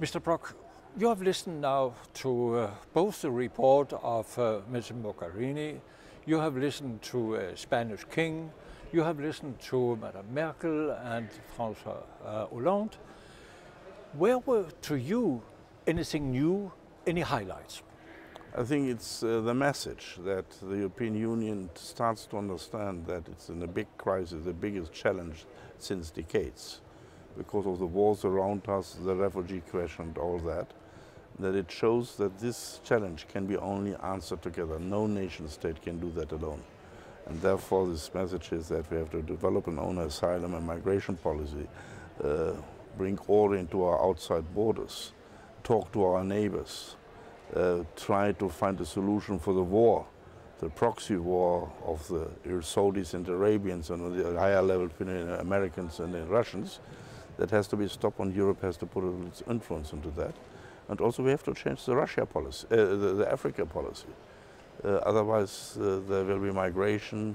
Mr. Brok, you have listened now to both the report of Mrs. Mogherini, you have listened to Spanish King, you have listened to Madame Merkel and François Hollande. Where were, to you, anything new, any highlights? I think it's the message that the European Union starts to understand that it's in a big crisis, the biggest challenge since decades, because of the wars around us, the refugee question and all that it shows that this challenge can be only answered together. No nation state can do that alone. And therefore this message is that we have to develop an own asylum and migration policy, bring order into our outside borders, talk to our neighbors, try to find a solution for the war, the proxy war of the Saudis and Arabians and on the higher level between the Americans and the Russians. That has to be stopped, and Europe has to put its influence into that. And also we have to change the Russia policy, the Africa policy. Otherwise there will be migration,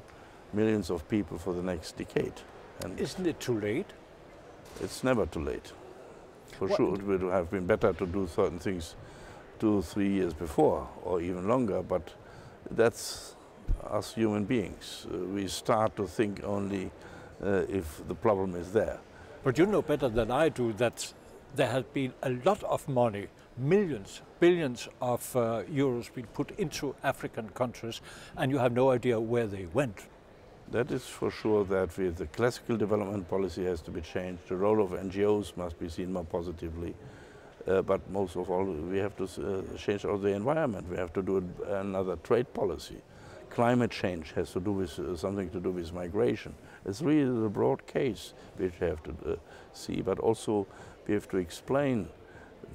millions of people for the next decade. And isn't it too late? It's never too late. For sure it would have been better to do certain things 2 or 3 years before, or even longer, but that's us human beings. We start to think only if the problem is there. But you know better than I do that there has been a lot of money, millions, billions of euros been put into African countries, and you have no idea where they went. That is for sure that the classical development policy has to be changed. The role of NGOs must be seen more positively. But most of all, we have to change all the environment. We have to do another trade policy. Climate change has to do with something to do with migration. It's really the broad case which we have to see, but also we have to explain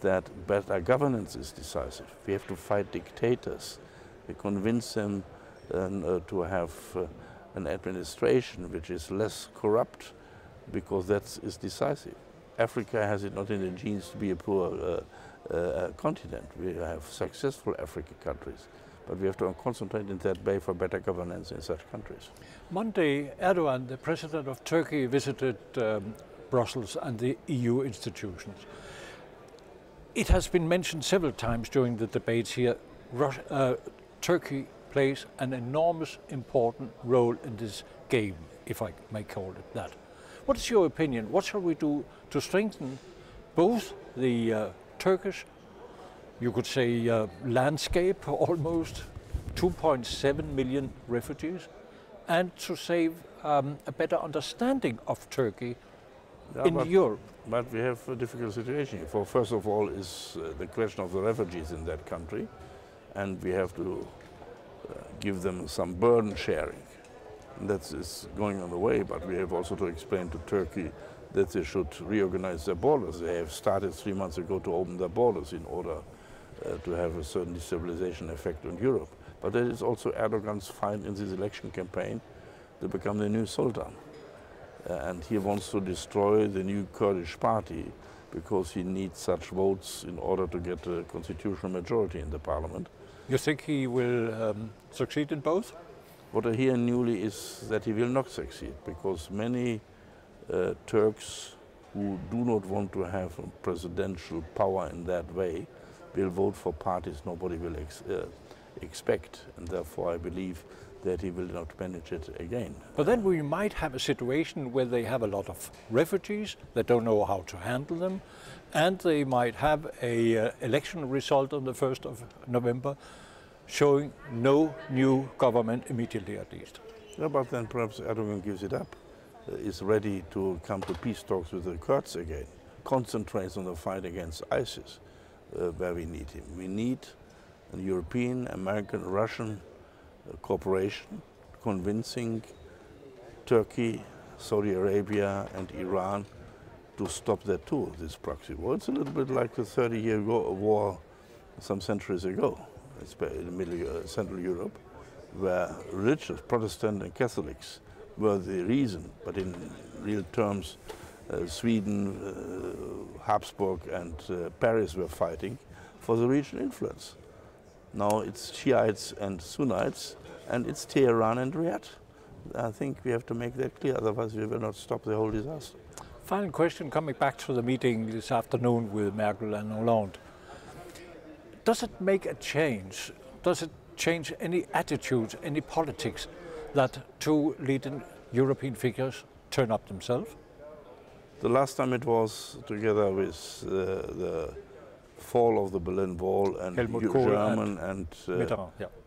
that better governance is decisive. We have to fight dictators. We convince them to have an administration which is less corrupt, because that is decisive. Africa has it not in the genes to be a poor continent. We have successful African countries, but we have to concentrate in that way for better governance in such countries. Monday, Erdogan, the president of Turkey, visited Brussels and the EU institutions. It has been mentioned several times during the debates here, Turkey plays an enormous important role in this game, if I may call it that. What is your opinion? What shall we do to strengthen both the Turkish, you could say, landscape, almost 2.7 million refugees, and to save a better understanding of Turkey in Europe? But we have a difficult situation. First of all is the question of the refugees in that country, and we have to give them some burden sharing. That is going on the way, but we have also to explain to Turkey that they should reorganize their borders. They have started 3 months ago to open their borders in order to have a certain destabilization effect on Europe. But that is also Erdogan's fight in this election campaign to become the new Sultan. And he wants to destroy the new Kurdish party because he needs such votes in order to get a constitutional majority in the parliament. You think he will succeed in both? What I hear newly is that he will not succeed, because many Turks who do not want to have a presidential power in that way will vote for parties nobody will expect, and therefore I believe that he will not manage it again. But then we might have a situation where they have a lot of refugees that don't know how to handle them, and they might have an election result on the 1st of November showing no new government immediately, at least. Yeah, but then perhaps Erdogan gives it up, is ready to come to peace talks with the Kurds again, concentrates on the fight against ISIS, where we need him. We need a European, American, Russian cooperation, convincing Turkey, Saudi Arabia and Iran to stop that too, this proxy war. It's a little bit like the 30-year war some centuries ago, in Central Europe, where religious Protestant and Catholics were the reason, but in real terms Sweden, Habsburg and Paris were fighting for the regional influence. Now it's Shiites and Sunnites, and it's Tehran and Riyadh. I think we have to make that clear, otherwise we will not stop the whole disaster. Final question, coming back to the meeting this afternoon with Merkel and Hollande. Does it make a change? Does it change any attitudes, any politics that two leading European figures turn up themselves? The last time it was together with the fall of the Berlin Wall and German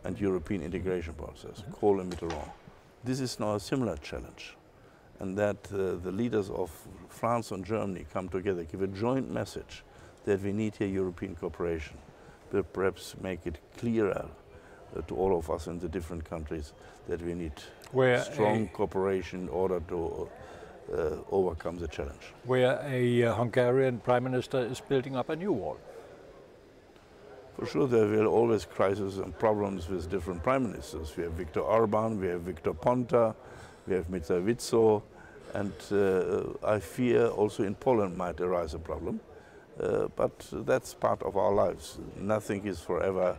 and European integration process, Kohl and Mitterrand. This is now a similar challenge, and that the leaders of France and Germany come together, give a joint message that we need here European cooperation, will perhaps make it clearer to all of us in the different countries that we need strong cooperation in order to overcome the challenge. Where a Hungarian Prime Minister is building up a new wall. For sure, there will always crises and problems with different prime ministers. We have Viktor Orban, we have Viktor Ponta, we have Mitrovica, and I fear also in Poland might arise a problem. But that's part of our lives. Nothing is forever,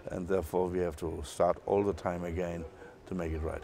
and therefore we have to start all the time again to make it right.